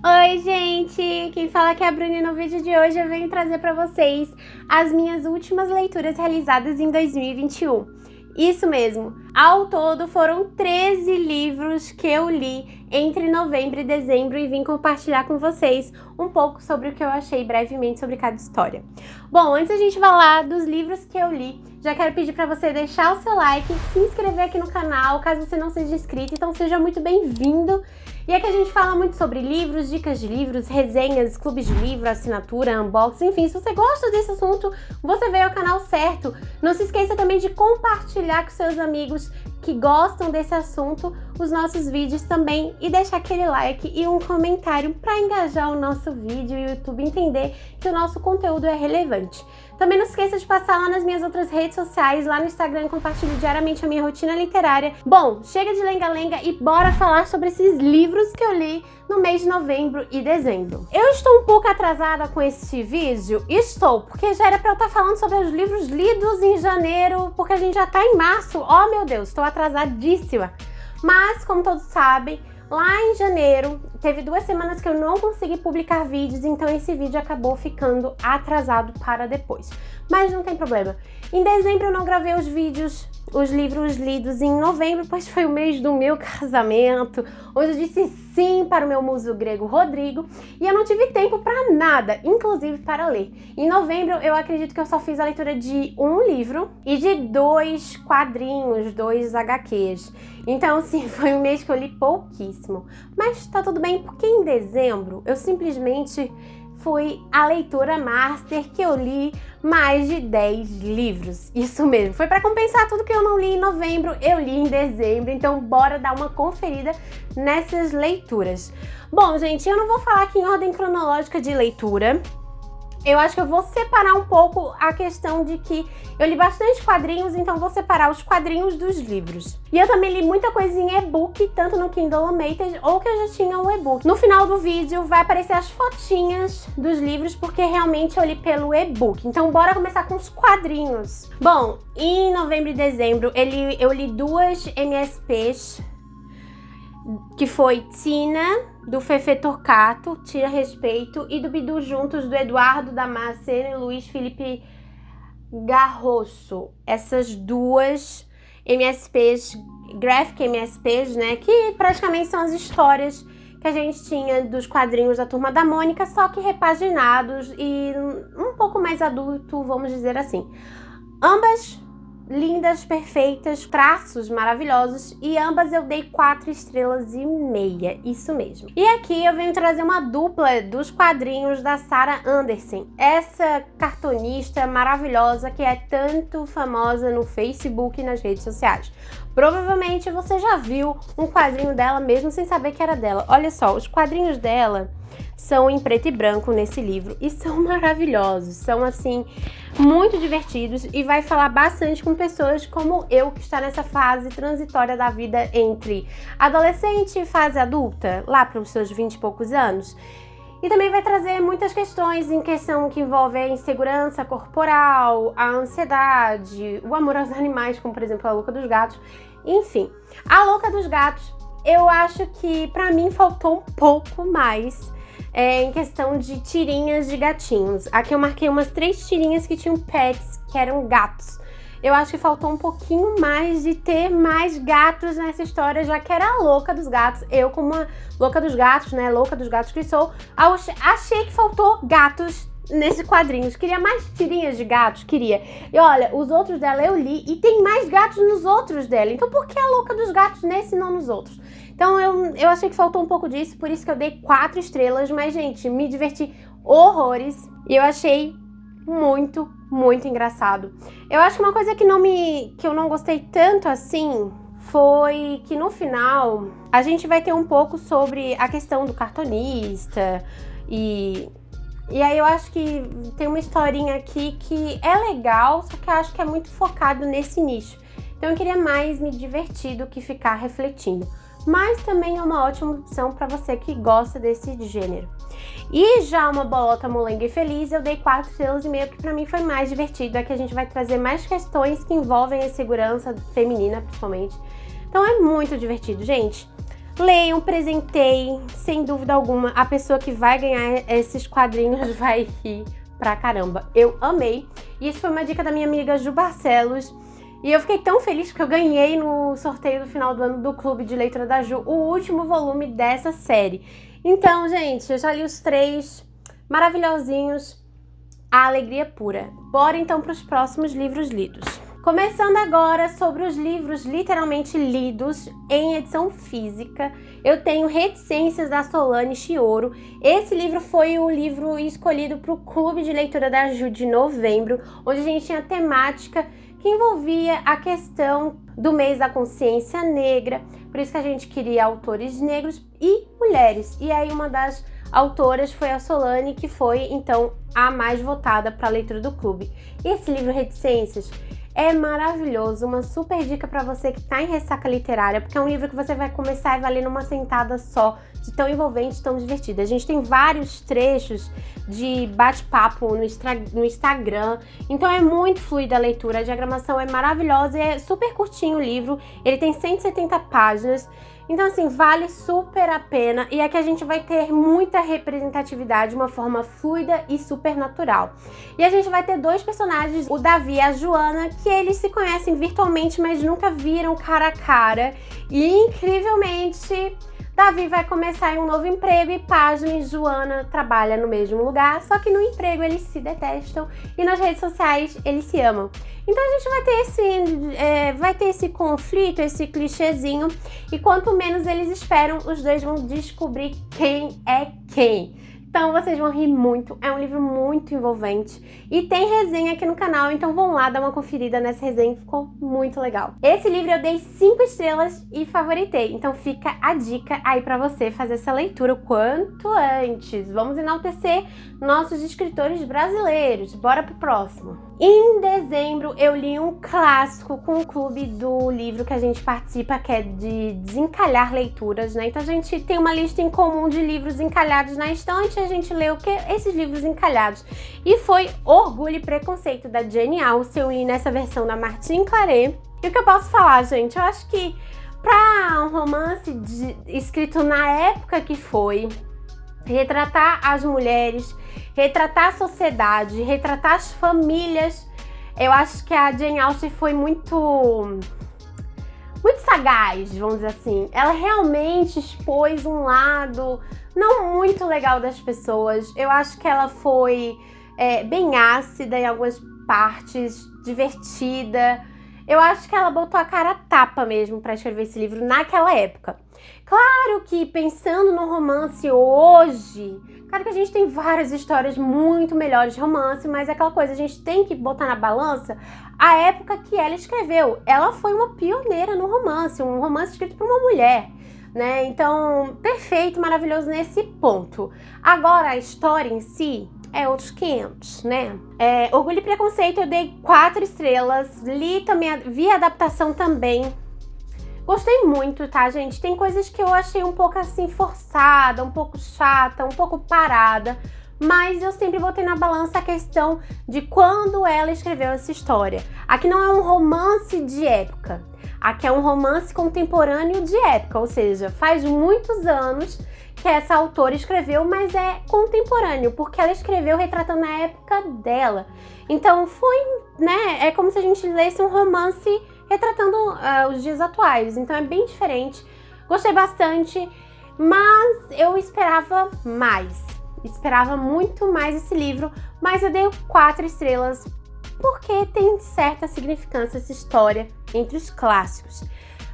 Oi, gente! Quem fala aqui é a Bruni. No vídeo de hoje eu venho trazer para vocês as minhas últimas leituras realizadas em 2021. Isso mesmo! Ao todo foram 13 livros que eu li entre novembro e dezembro e vim compartilhar com vocês um pouco sobre o que eu achei brevemente sobre cada história. Bom, antes a gente falar dos livros que eu li, já quero pedir para você deixar o seu like, se inscrever aqui no canal, caso você não seja inscrito, então seja muito bem-vindo. E aqui a gente fala muito sobre livros, dicas de livros, resenhas, clubes de livro, assinatura, unboxing, enfim, se você gosta desse assunto, você veio ao canal certo. Não se esqueça também de compartilhar com seus amigos que gostam desse assunto os nossos vídeos também e deixar aquele like e um comentário para engajar o nosso vídeo e o YouTube entender que o nosso conteúdo é relevante. Também não esqueça de passar lá nas minhas outras redes sociais, lá no Instagram eu compartilho diariamente a minha rotina literária. Bom, chega de lenga-lenga e bora falar sobre esses livros que eu li no mês de novembro e dezembro. Eu estou um pouco atrasada com esse vídeo? Estou, porque já era para eu estar falando sobre os livros lidos em janeiro, porque a gente já está em março. Oh meu Deus, estou atrasadíssima. Mas, como todos sabem, lá em janeiro, teve 2 semanas que eu não consegui publicar vídeos, então esse vídeo acabou ficando atrasado para depois. Mas não tem problema. Em dezembro eu não gravei os livros lidos em novembro, pois foi o mês do meu casamento, onde eu disse sim para o meu muso grego Rodrigo, e eu não tive tempo para nada, inclusive para ler. Em novembro eu acredito que eu só fiz a leitura de um livro e de 2 quadrinhos, 2 HQs. Então, sim, foi um mês que eu li pouquíssimo. Mas tá tudo bem, porque em dezembro eu simplesmente fui a leitora master que eu li mais de 10 livros. Isso mesmo, foi para compensar tudo que eu não li em novembro, eu li em dezembro. Então, bora dar uma conferida nessas leituras. Bom, gente, eu não vou falar aqui em ordem cronológica de leitura. Eu acho que eu vou separar um pouco a questão de que eu li bastante quadrinhos, então vou separar os quadrinhos dos livros. E eu também li muita coisa em e-book, tanto no Kindle Unlimited ou que eu já tinha um e-book. No final do vídeo vai aparecer as fotinhas dos livros, porque realmente eu li pelo e-book. Então bora começar com os quadrinhos. Bom, em novembro e dezembro eu li 2 MSPs, que foi Tina, do Fefe Torquato, Tira Respeito, e do Bidu Juntos, do Eduardo Damasceno e Luiz Felipe Garroso. Essas 2 MSPs, graphic MSPs, né, que praticamente são as histórias que a gente tinha dos quadrinhos da Turma da Mônica, só que repaginados e um pouco mais adulto, vamos dizer assim. Ambas lindas, perfeitas, traços maravilhosos, e ambas eu dei 4,5 estrelas, isso mesmo. E aqui eu venho trazer uma dupla dos quadrinhos da Sarah Andersen, essa cartunista maravilhosa que é tanto famosa no Facebook e nas redes sociais. Provavelmente você já viu um quadrinho dela mesmo sem saber que era dela. Olha só, os quadrinhos dela são em preto e branco nesse livro e são maravilhosos, são assim muito divertidos e vai falar bastante com pessoas como eu, que está nessa fase transitória da vida entre adolescente e fase adulta, lá para os seus 20 e poucos anos. E também vai trazer muitas questões em questão que envolvem a insegurança corporal, a ansiedade, o amor aos animais, como por exemplo a Louca dos Gatos. Enfim, a Louca dos Gatos, eu acho que pra mim faltou um pouco mais em questão de tirinhas de gatinhos. Aqui eu marquei umas 3 tirinhas que tinham pets, que eram gatos. Eu acho que faltou um pouquinho mais de ter mais gatos nessa história, já que era a louca dos gatos. Eu, como uma louca dos gatos, né, louca dos gatos que sou, achei que faltou gatos nesse quadrinho. Queria mais tirinhas de gatos, queria. E olha, os outros dela eu li e tem mais gatos nos outros dela. Então por que a louca dos gatos nesse e não nos outros? Então eu achei que faltou um pouco disso, por isso que eu dei 4 estrelas. Mas, gente, me diverti horrores e eu achei muito engraçado. Eu acho que uma coisa que eu não gostei tanto assim foi que no final a gente vai ter um pouco sobre a questão do cartunista e aí eu acho que tem uma historinha aqui que é legal, só que eu acho que é muito focado nesse nicho. Então eu queria mais me divertir do que ficar refletindo. Mas também é uma ótima opção para você que gosta desse gênero. E já uma Bolota Molenga e Feliz, eu dei 4,5 estrelas, que pra mim foi mais divertido. É que a gente vai trazer mais questões que envolvem a segurança feminina, principalmente. Então é muito divertido, gente. Leiam, presenteiem, sem dúvida alguma, a pessoa que vai ganhar esses quadrinhos vai rir pra caramba. Eu amei. E isso foi uma dica da minha amiga Ju Barcelos. E eu fiquei tão feliz porque eu ganhei no sorteio do final do ano do Clube de Leitura da Ju o último volume dessa série. Então, gente, eu já li os 3 maravilhosinhos. A alegria pura. Bora então para os próximos livros lidos. Começando agora sobre os livros literalmente lidos em edição física, eu tenho Reticências da Solane Chioro. Esse livro foi o livro escolhido para o Clube de Leitura da Ju de novembro, onde a gente tinha temática que envolvia a questão do mês da consciência negra, por isso que a gente queria autores negros e mulheres. E aí uma das autoras foi a Solane, que foi então a mais votada para a leitura do clube. Esse livro Reticências é maravilhoso, uma super dica para você que está em ressaca literária, porque é um livro que você vai começar e vai ler numa sentada só, de tão envolvente, tão divertido. A gente tem vários trechos de bate-papo no Instagram, então é muito fluida a leitura, a diagramação é maravilhosa e é super curtinho o livro, ele tem 170 páginas, então assim, vale super a pena e aqui a gente vai ter muita representatividade de uma forma fluida e super natural. E a gente vai ter 2 personagens, o Davi e a Joana, que eles se conhecem virtualmente, mas nunca viram cara a cara. E incrivelmente, Davi vai começar em um novo emprego e Página e Joana trabalham no mesmo lugar, só que no emprego eles se detestam e nas redes sociais eles se amam. Então a gente vai ter esse conflito, esse clichêzinho, e quanto menos eles esperam, os 2 vão descobrir quem é quem. Então vocês vão rir muito, é um livro muito envolvente e tem resenha aqui no canal, então vão lá dar uma conferida nessa resenha, ficou muito legal. Esse livro eu dei 5 estrelas e favoritei, então fica a dica aí pra você fazer essa leitura o quanto antes. Vamos enaltecer nossos escritores brasileiros, bora pro próximo. Em dezembro eu li um clássico com o clube do livro que a gente participa, que é de desencalhar leituras, né? Então a gente tem uma lista em comum de livros encalhados na estante, a gente lê o que? Esses livros encalhados. E foi Orgulho e Preconceito, da Jane Austen, eu li nessa versão da Martine Claret. E o que eu posso falar, gente? Eu acho que para um romance escrito na época que foi, retratar as mulheres, retratar a sociedade, retratar as famílias, eu acho que a Jane Austen foi muito sagaz, vamos dizer assim. Ela realmente expôs um lado não muito legal das pessoas. Eu acho que ela foi bem ácida em algumas partes, divertida. Eu acho que ela botou a cara a tapa mesmo para escrever esse livro naquela época. Claro que pensando no romance hoje, claro que a gente tem várias histórias muito melhores de romance, mas é aquela coisa, a gente tem que botar na balança a época que ela escreveu. Ela foi uma pioneira no romance, um romance escrito por uma mulher, né? Então, perfeito, maravilhoso nesse ponto. Agora, a história em si é outros 500, né? Orgulho e Preconceito eu dei 4 estrelas, li também, vi a adaptação também. Gostei muito, tá, gente? Tem coisas que eu achei um pouco assim forçada, um pouco chata, um pouco parada, mas eu sempre botei na balança a questão de quando ela escreveu essa história. Aqui não é um romance de época, aqui é um romance contemporâneo de época, ou seja, faz muitos anos que essa autora escreveu, mas é contemporâneo, porque ela escreveu retratando a época dela. Então foi, né, é como se a gente lesse um romance retratando os dias atuais, então é bem diferente. Gostei bastante, mas eu esperava mais. Esperava muito mais esse livro, mas eu dei 4 estrelas porque tem certa significância essa história entre os clássicos.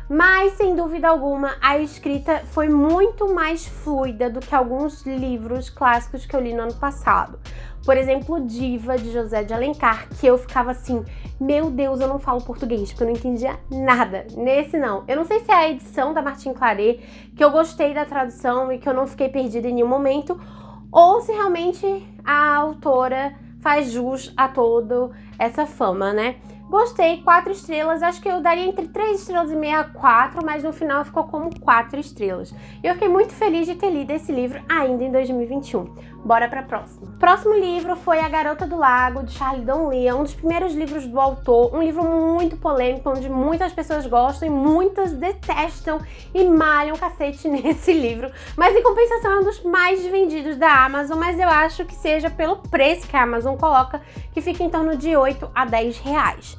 Mas, sem dúvida alguma, a escrita foi muito mais fluida do que alguns livros clássicos que eu li no ano passado. Por exemplo, Diva, de José de Alencar, que eu ficava assim, meu Deus, eu não falo português, porque eu não entendia nada. Nesse não. Eu não sei se é a edição da Martine Claret, que eu gostei da tradução e que eu não fiquei perdida em nenhum momento, ou se realmente a autora faz jus a toda essa fama, né? Gostei, 4 estrelas, acho que eu daria entre 3 estrelas e meia a 4, mas no final ficou como 4 estrelas. E eu fiquei muito feliz de ter lido esse livro ainda em 2021. Bora pra próxima. Próximo livro foi A Garota do Lago, de Charlie Donnelly, um dos primeiros livros do autor, um livro muito polêmico, onde muitas pessoas gostam e muitas detestam e malham cacete nesse livro. Mas em compensação é um dos mais vendidos da Amazon, mas eu acho que seja pelo preço que a Amazon coloca, que fica em torno de 8 a 10 reais.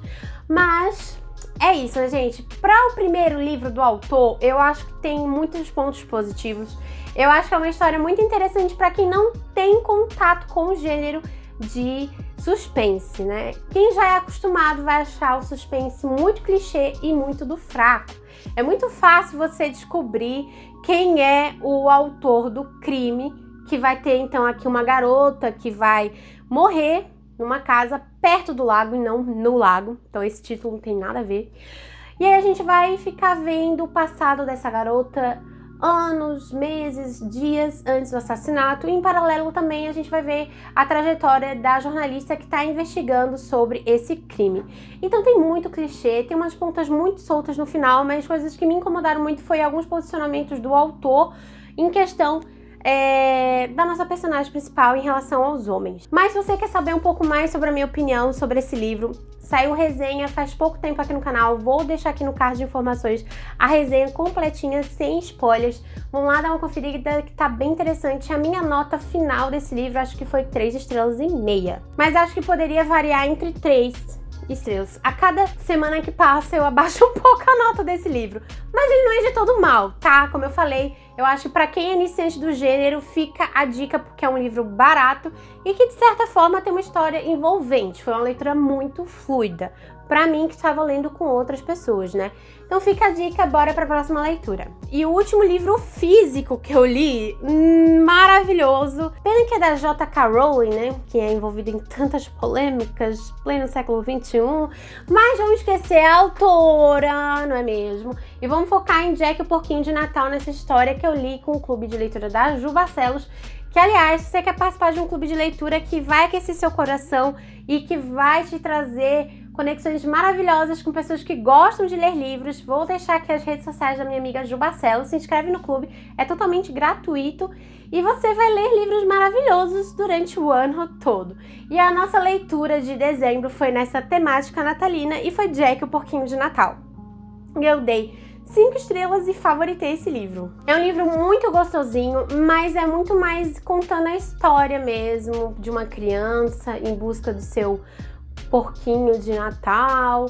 Mas é isso, né, gente? Para o primeiro livro do autor, eu acho que tem muitos pontos positivos. Eu acho que é uma história muito interessante para quem não tem contato com o gênero de suspense, né? Quem já é acostumado vai achar o suspense muito clichê e muito do fraco. É muito fácil você descobrir quem é o autor do crime, que vai ter então aqui uma garota que vai morrer numa casa perto do lago e não no lago. Então esse título não tem nada a ver. E aí a gente vai ficar vendo o passado dessa garota anos, meses, dias antes do assassinato. E em paralelo também a gente vai ver a trajetória da jornalista que está investigando sobre esse crime. Então tem muito clichê, tem umas pontas muito soltas no final, mas coisas que me incomodaram muito foi alguns posicionamentos do autor em questão da nossa personagem principal em relação aos homens. Mas se você quer saber um pouco mais sobre a minha opinião sobre esse livro, saiu resenha faz pouco tempo aqui no canal, vou deixar aqui no card de informações a resenha completinha, sem spoilers. Vamos lá dar uma conferida que tá bem interessante. A minha nota final desse livro acho que foi 3 estrelas e meia. Mas acho que poderia variar entre 3 estrelas. A cada semana que passa eu abaixo um pouco a nota desse livro. Mas ele não é de todo mal, tá? Como eu falei, eu acho que pra quem é iniciante do gênero fica a dica porque é um livro barato e que de certa forma tem uma história envolvente. Foi uma leitura muito fluida. Pra mim que estava lendo com outras pessoas, né? Então fica a dica, bora pra próxima leitura. E o último livro físico que eu li, maravilhoso. Pena que é da J.K. Rowling, né? Que é envolvido em tantas polêmicas, pleno século XXI. Mas vamos esquecer a autora, não é mesmo? E vamos focar em Jack, o Porquinho de Natal, nessa história que eu li com o clube de leitura da Ju Barcelos. Que, aliás, se você quer participar de um clube de leitura que vai aquecer seu coração e que vai te trazer conexões maravilhosas com pessoas que gostam de ler livros, vou deixar aqui as redes sociais da minha amiga Ju Barcelos. Se inscreve no clube, é totalmente gratuito e você vai ler livros maravilhosos durante o ano todo. E a nossa leitura de dezembro foi nessa temática natalina e foi Jack, o Porquinho de Natal. Eu dei 5 estrelas e favoritei esse livro. É um livro muito gostosinho, mas é muito mais contando a história mesmo de uma criança em busca do seu porquinho de Natal.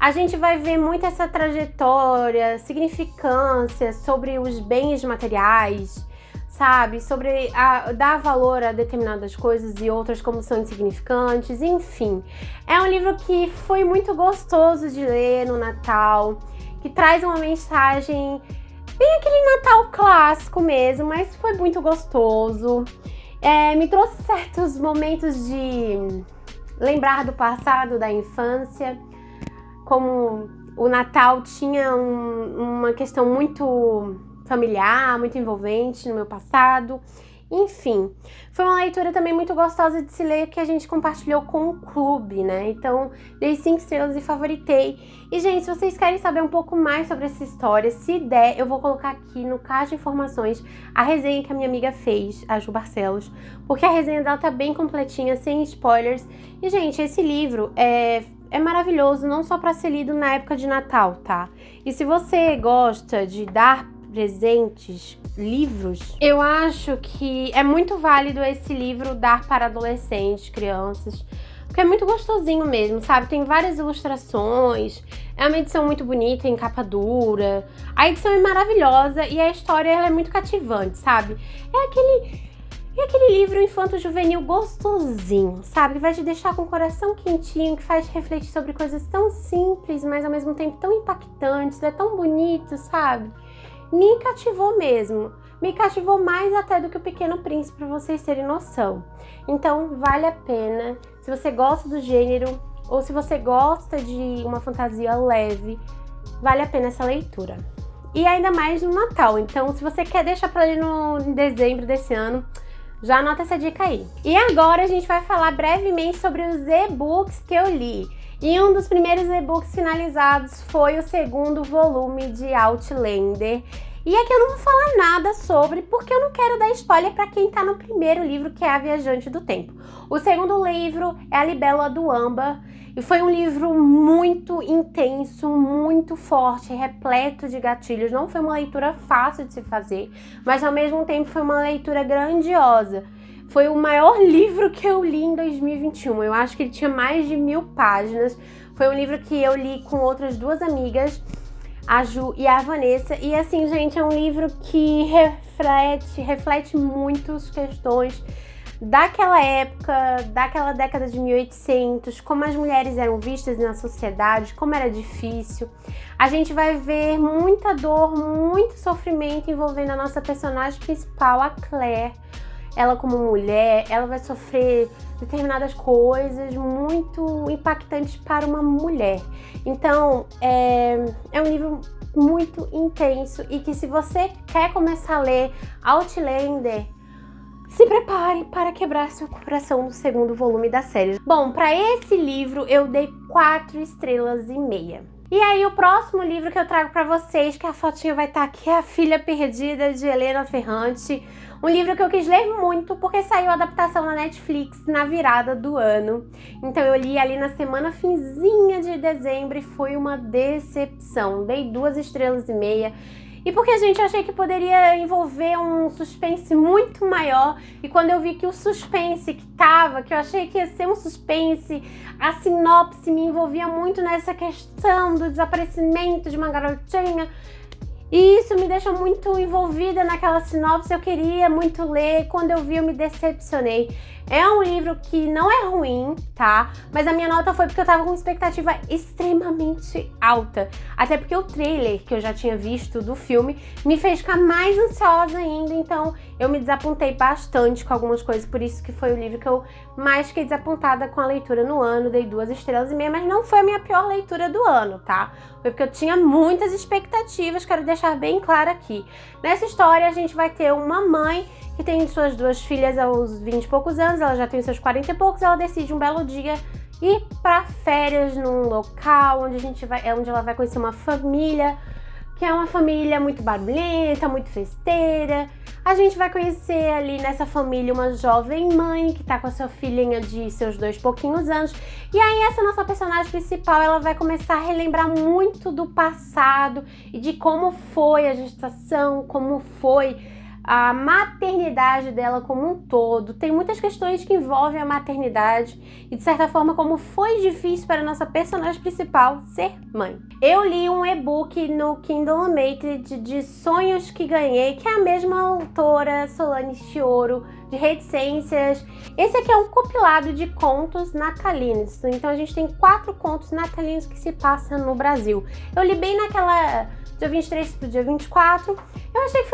A gente vai ver muito essa trajetória, significância sobre os bens materiais, sabe? Sobre dar valor a determinadas coisas e outras como são insignificantes, enfim. É um livro que foi muito gostoso de ler no Natal, que traz uma mensagem bem aquele Natal clássico mesmo, mas foi muito gostoso. Me trouxe certos momentos de lembrar do passado, da infância, como o Natal tinha uma questão muito familiar, muito envolvente no meu passado. Enfim, foi uma leitura também muito gostosa de se ler que a gente compartilhou com o clube, né? Então, dei 5 estrelas e favoritei. E, gente, se vocês querem saber um pouco mais sobre essa história, se der, eu vou colocar aqui no card de informações a resenha que a minha amiga fez, a Ju Barcelos, porque a resenha dela tá bem completinha, sem spoilers. E, gente, esse livro é maravilhoso, não só para ser lido na época de Natal, tá? E se você gosta de dar presentes, livros, eu acho que é muito válido esse livro dar para adolescentes, crianças, porque é muito gostosinho mesmo, sabe? Tem várias ilustrações, é uma edição muito bonita, em capa dura, a edição é maravilhosa e a história ela é muito cativante, sabe? É aquele livro infanto-juvenil gostosinho, sabe? Que vai te deixar com o coração quentinho, que faz refletir sobre coisas tão simples, mas ao mesmo tempo tão impactantes, é tão bonito, sabe? Me cativou mesmo. Me cativou mais até do que o Pequeno Príncipe, pra vocês terem noção. Então, vale a pena. Se você gosta do gênero, ou se você gosta de uma fantasia leve, vale a pena essa leitura. E ainda mais no Natal. Então, se você quer deixar pra ler em dezembro desse ano, já anota essa dica aí. E agora a gente vai falar brevemente sobre os e-books que eu li. E um dos primeiros e-books finalizados foi o segundo volume de Outlander. E aqui eu não vou falar nada sobre, porque eu não quero dar spoiler para quem tá no primeiro livro, que é A Viajante do Tempo. O segundo livro é A Libélula do Âmbar, e foi um livro muito intenso, muito forte, repleto de gatilhos. Não foi uma leitura fácil de se fazer, mas ao mesmo tempo foi uma leitura grandiosa. Foi o maior livro que eu li em 2021. Eu acho que ele tinha mais de 1000 páginas. Foi um livro que eu li com outras duas amigas, a Ju e a Vanessa. E assim, gente, é um livro que reflete muitas questões daquela época, daquela década de 1800, como as mulheres eram vistas na sociedade, como era difícil. A gente vai ver muita dor, muito sofrimento envolvendo a nossa personagem principal, a Claire. Ela como mulher, ela vai sofrer determinadas coisas muito impactantes para uma mulher. Então, é um livro muito intenso e que, se você quer começar a ler Outlander, se prepare para quebrar seu coração no segundo volume da série. Bom, para esse livro eu dei 4,5 estrelas. E aí, o próximo livro que eu trago para vocês, que a fotinha vai estar aqui, é A Filha Perdida, de Helena Ferrante. Um livro que eu quis ler muito, porque saiu a adaptação na Netflix na virada do ano. Então eu li ali na semana finzinha de dezembro e foi uma decepção. Dei 2,5 estrelas. E porque, gente, eu achei que poderia envolver um suspense muito maior. E quando eu vi que o suspense que eu achei que ia ser um suspense, a sinopse me envolvia muito nessa questão do desaparecimento de uma garotinha. E isso me deixou muito envolvida naquela sinopse, eu queria muito ler. Quando eu vi, eu me decepcionei. É um livro que não é ruim, tá? Mas a minha nota foi porque eu tava com uma expectativa extremamente alta. Até porque o trailer que eu já tinha visto do filme me fez ficar mais ansiosa ainda. Então eu me desapontei bastante com algumas coisas. Por isso que foi o livro que eu mais fiquei desapontada com a leitura no ano. Dei 2,5 estrelas, mas não foi a minha pior leitura do ano, tá? Foi porque eu tinha muitas expectativas, quero deixar bem claro aqui. Nessa história a gente vai ter uma mãe que tem suas 2 filhas aos 20 e poucos anos, ela já tem seus 40 e poucos, ela decide um belo dia ir para férias num local onde ela vai conhecer uma família, que é uma família muito barulhenta, muito festeira. A gente vai conhecer ali nessa família uma jovem mãe que tá com a sua filhinha de seus 2 pouquinhos anos. E aí essa nossa personagem principal, ela vai começar a relembrar muito do passado e de como foi a gestação, como foi a maternidade dela como um todo. Tem muitas questões que envolvem a maternidade e, de certa forma, como foi difícil para a nossa personagem principal ser mãe. Eu li um e-book no Kindle Unlimited de Sonhos que Ganhei, que é a mesma autora, Solane Chioro, de Reticências. Esse aqui é um compilado de contos natalinos. Então a gente tem 4 contos natalinos que se passam no Brasil. Eu li bem naquela dia 23 pro dia 24. Eu achei que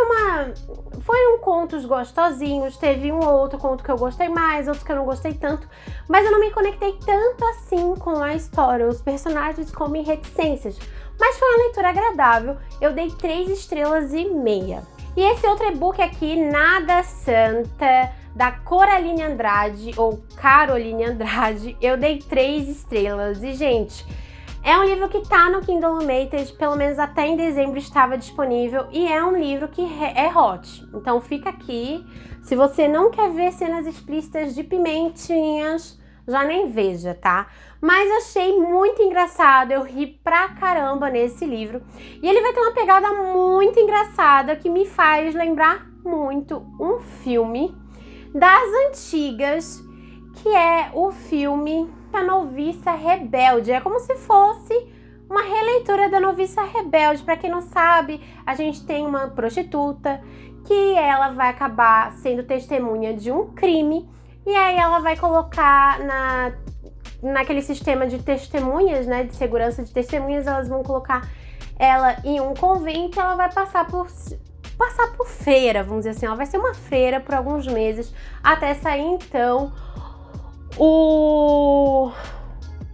foram contos gostosinhos. Teve um ou outro conto que eu gostei mais, outros que eu não gostei tanto, mas eu não me conectei tanto assim com a história, os personagens, como em Reticências. Mas foi uma leitura agradável. Eu dei 3,5 estrelas. E esse outro e-book aqui, Nada Santa, da Coraline Andrade, ou Caroline Andrade, eu dei 3 estrelas. E, gente, é um livro que tá no Kindle Unlimited, pelo menos até em dezembro estava disponível, e é um livro que é hot. Então fica aqui, se você não quer ver cenas explícitas de pimentinhas, já nem veja, tá? Mas achei muito engraçado, eu ri pra caramba nesse livro. E ele vai ter uma pegada muito engraçada que me faz lembrar muito um filme das antigas, que é o filme A Noviça Rebelde. É como se fosse uma releitura da Noviça Rebelde. Para quem não sabe, a gente tem uma prostituta que ela vai acabar sendo testemunha de um crime, e aí ela vai colocar naquele sistema de testemunhas, né, de segurança de testemunhas, elas vão colocar ela em um convento, e ela vai passar por freira, vamos dizer assim. Ela vai ser uma freira por alguns meses, até sair então o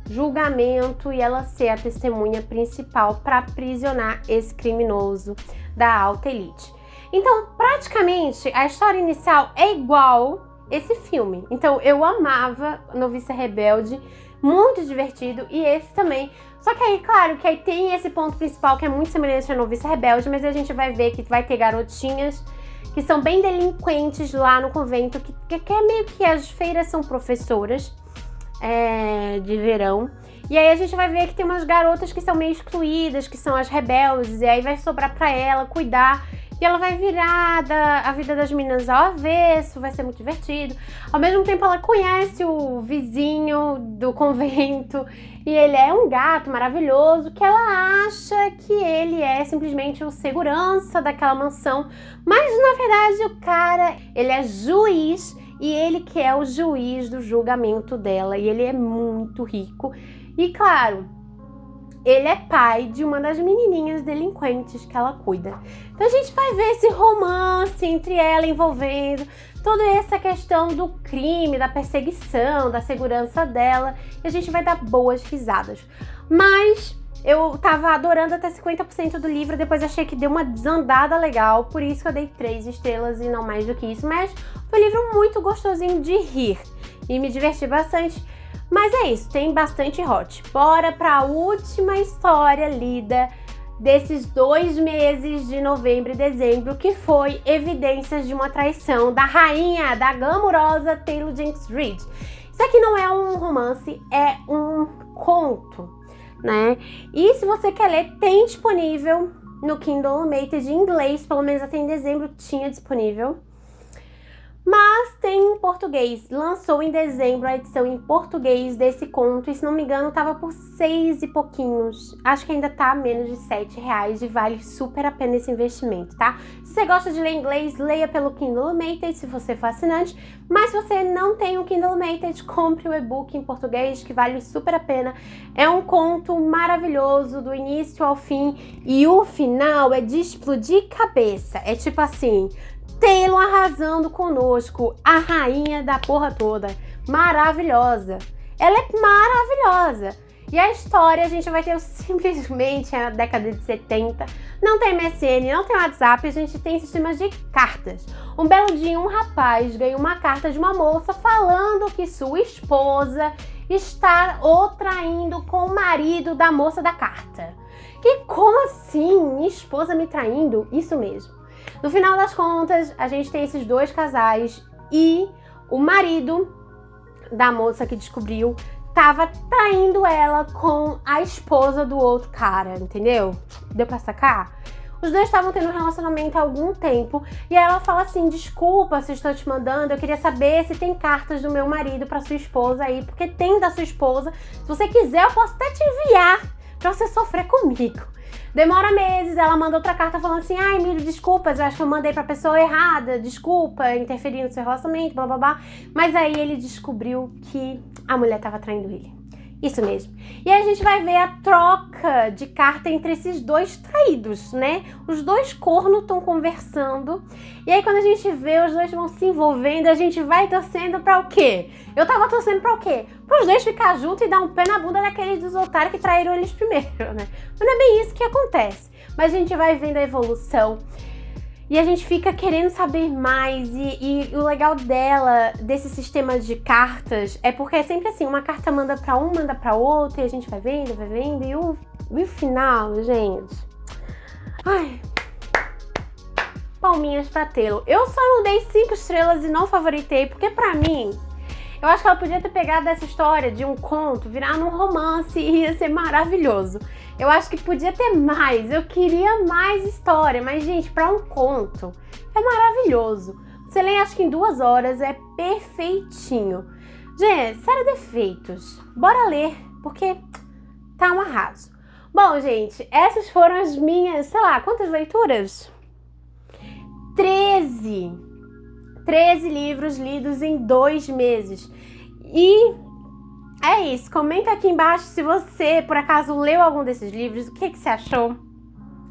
julgamento e ela ser a testemunha principal para aprisionar esse criminoso da alta elite. Então, praticamente, a história inicial é igual esse filme. Então, eu amava Noviça Rebelde, muito divertido, e esse também. Só que aí, claro, que aí tem esse ponto principal que é muito semelhante a Noviça Rebelde, mas a gente vai ver que vai ter garotinhas que são bem delinquentes lá no convento, que é meio que as feiras são professoras de verão. E aí a gente vai ver que tem umas garotas que são meio excluídas, que são as rebeldes, e aí vai sobrar pra ela cuidar. E ela vai virar a vida das meninas ao avesso, vai ser muito divertido. Ao mesmo tempo ela conhece o vizinho do convento e ele é um gato maravilhoso que ela acha que ele é simplesmente o segurança daquela mansão. Mas na verdade o cara, ele é juiz e ele que é o juiz do julgamento dela. E ele é muito rico e claro, ele é pai de uma das menininhas delinquentes que ela cuida. Então a gente vai ver esse romance entre ela envolvendo toda essa questão do crime, da perseguição, da segurança dela. E a gente vai dar boas risadas. Mas eu tava adorando até 50% do livro, depois achei que deu uma desandada legal, por isso que eu dei 3 estrelas e não mais do que isso. Mas foi um livro muito gostosinho de rir e me diverti bastante. Mas é isso, tem bastante hot. Bora para a última história lida desses 2 meses de novembro e dezembro, que foi Evidências de uma Traição, da rainha, da glamurosa Taylor Jenkins Reid. Isso aqui não é um romance, é um conto, né? E se você quer ler, tem disponível no Kindle Unlimited em inglês, pelo menos até em dezembro tinha disponível. Mas tem em português, lançou em dezembro a edição em português desse conto e se não me engano tava por 6 e pouquinhos, acho que ainda tá a menos de R$7 e vale super a pena esse investimento, tá? Se você gosta de ler inglês, leia pelo Kindle Unlimited se você for assinante, mas se você não tem o Kindle Unlimited, compre o e-book em português que vale super a pena. É um conto maravilhoso do início ao fim e o final é de explodir cabeça, é tipo assim... Taylor arrasando conosco, a rainha da porra toda, maravilhosa. Ela é maravilhosa. E a história a gente vai ter simplesmente a década de 70. Não tem MSN, não tem WhatsApp, a gente tem sistemas de cartas. Um belo dia um rapaz ganha uma carta de uma moça falando que sua esposa está o traindo com o marido da moça da carta. Que como assim? Minha esposa me traindo? Isso mesmo. No final das contas, a gente tem esses 2 casais e o marido da moça que descobriu tava traindo ela com a esposa do outro cara, entendeu? Deu pra sacar? Os dois estavam tendo um relacionamento há algum tempo e ela fala assim, desculpa se estou te mandando, eu queria saber se tem cartas do meu marido pra sua esposa aí, porque tem da sua esposa. Se você quiser, eu posso até te enviar pra você sofrer comigo. Demora meses, ela manda outra carta falando assim, ai, mil desculpas, eu acho que eu mandei pra pessoa errada, desculpa, interferi no seu relacionamento, blá blá blá. Mas aí ele descobriu que a mulher tava traindo ele. Isso mesmo. E aí a gente vai ver a troca de carta entre esses 2 traídos, né? Os 2 cornos estão conversando. E aí quando a gente vê os 2 vão se envolvendo, a gente vai torcendo pra o quê? Eu tava torcendo pra o quê? Para os 2 ficar juntos e dar um pé na bunda daqueles dos otários que traíram eles primeiro, né? Mas não é bem isso que acontece. Mas a gente vai vendo a evolução. E a gente fica querendo saber mais, e o legal desse sistema de cartas, é porque é sempre assim, uma carta manda pra um, manda pra outro, e a gente vai vendo, e o final, gente... Ai... Palminhas pra Taylor. Eu só não dei 5 estrelas e não favoritei, porque pra mim, eu acho que ela podia ter pegado essa história de um conto, virar num romance e ia ser maravilhoso. Eu acho que podia ter mais, eu queria mais história, mas gente, pra um conto é maravilhoso. Você lê acho que em 2 horas, é perfeitinho. Gente, sério defeitos, bora ler, porque tá um arraso. Bom, gente, essas foram as minhas, sei lá, quantas leituras? 13 livros lidos em 2 meses. E é isso, comenta aqui embaixo se você, por acaso, leu algum desses livros, o que você achou?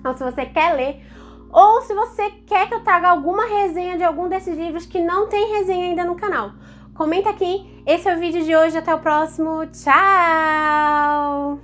Ou se você quer ler, ou se você quer que eu traga alguma resenha de algum desses livros que não tem resenha ainda no canal. Comenta aqui, esse é o vídeo de hoje, até o próximo, tchau!